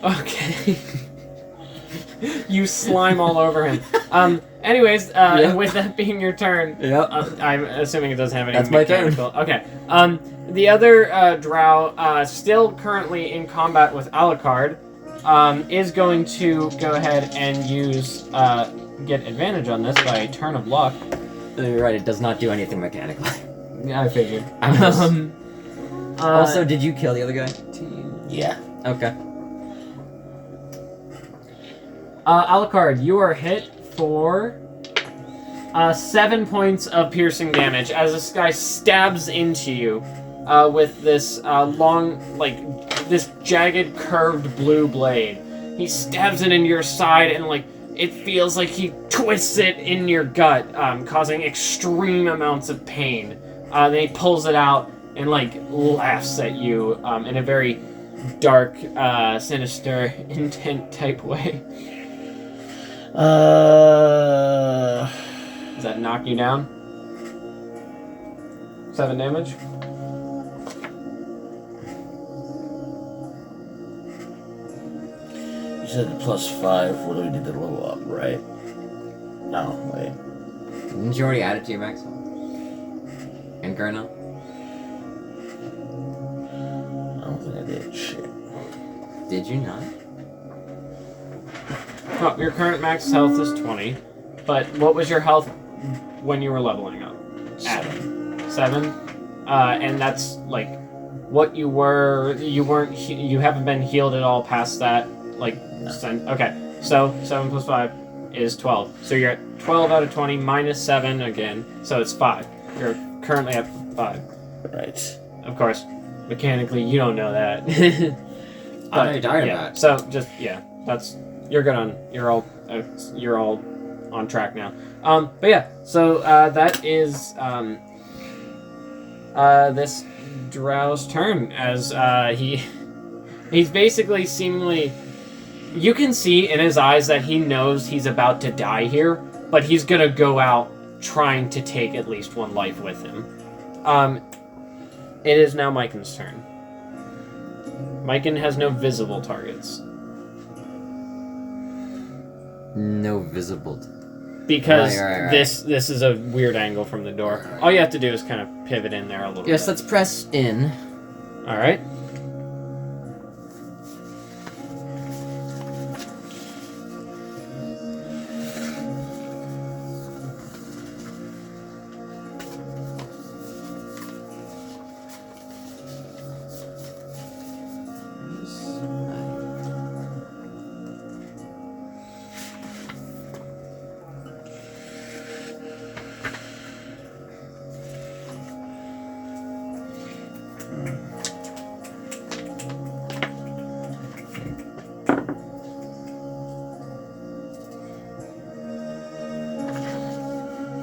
Okay. You slime all over him. Anyways, Yep. with that being your turn, Yep. I'm assuming it doesn't have any That's my turn. mechanical. Okay. The other Drow, still currently in combat with Alucard, is going to go ahead and use get advantage on this by turn of luck. You're right, it does not do anything mechanically. Yeah, I figured. Also, did you kill the other guy? Yeah. Okay. Alucard, you are hit for 7 points of piercing damage as this guy stabs into you with this long, like, this jagged, curved blue blade. He stabs it into your side and, like, it feels like he twists it in your gut, causing extreme amounts of pain. Then he pulls it out and, like, laughs at you in a very dark, sinister, intent type way. Does that knock you down? 7 damage? You said the +5. What do we need to level up, right? No, wait. Didn't you already add it to your max? And Colonel? I don't think I did. Shit. Did you not? Well, your current max health is 20, but what was your health when you were leveling up? 7? And that's, like, what you were... You haven't been healed at all past that, like... Okay, so 7 plus 5 is 12. So you're at 12 out of 20 minus 7 again, so it's 5. You're currently at 5. Right. Of course, mechanically, you don't know that. I know you're talking yeah, about. so just, yeah, that's... You're good on... You're all on track now. But yeah, so that is this Drow's turn as he's basically seemingly, you can see in his eyes that he knows he's about to die here, but he's gonna go out trying to take at least one life with him. It is now Mycon's turn. Mycon has no visible targets. No visible. Because Right. this is a weird angle from the door. All you have to do is kind of pivot in there a little Yes, bit. let's press in. All right.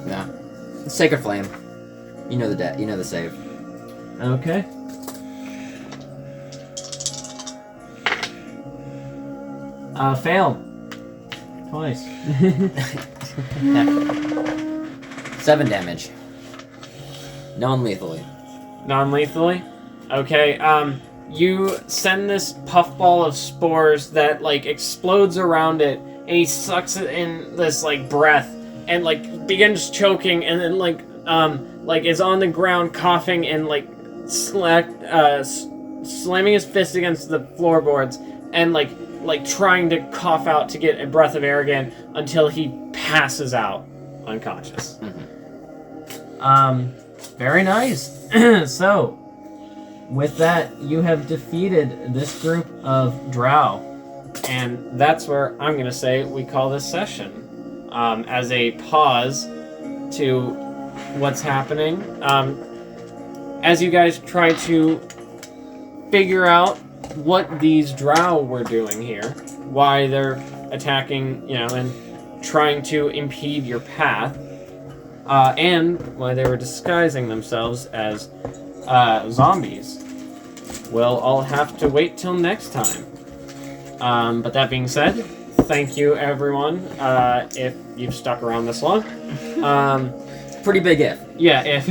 Yeah. Sacred Flame. You know the save. Okay. Fail. Twice. 7 damage. Non-lethally. Non-lethally? Okay, you send this puffball of spores that, like, explodes around it, and he sucks it in this, like, breath, and, like, begins choking, and then, like, is on the ground coughing and, like, slamming his fist against the floorboards and like trying to cough out to get a breath of air again until he passes out unconscious. Very nice. So, with that, you have defeated this group of Drow, and that's where I'm going to say we call this session as a pause to what's happening. As you guys try to figure out what these Drow were doing here, why they're attacking, and trying to impede your path, and why they were disguising themselves as zombies. We'll all have to wait till next time. But that being said, thank you everyone, if you've stuck around this long. Pretty big if. Yeah, if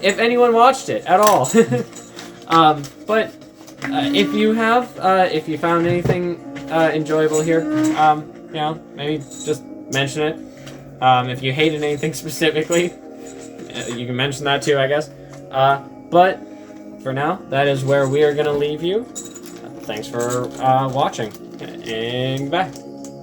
if anyone watched it at all. But if you have, if you found anything enjoyable here, maybe just mention it. If you hated anything specifically, you can mention that too, I guess. But for now, that is where we are going to leave you. Thanks for watching, and bye.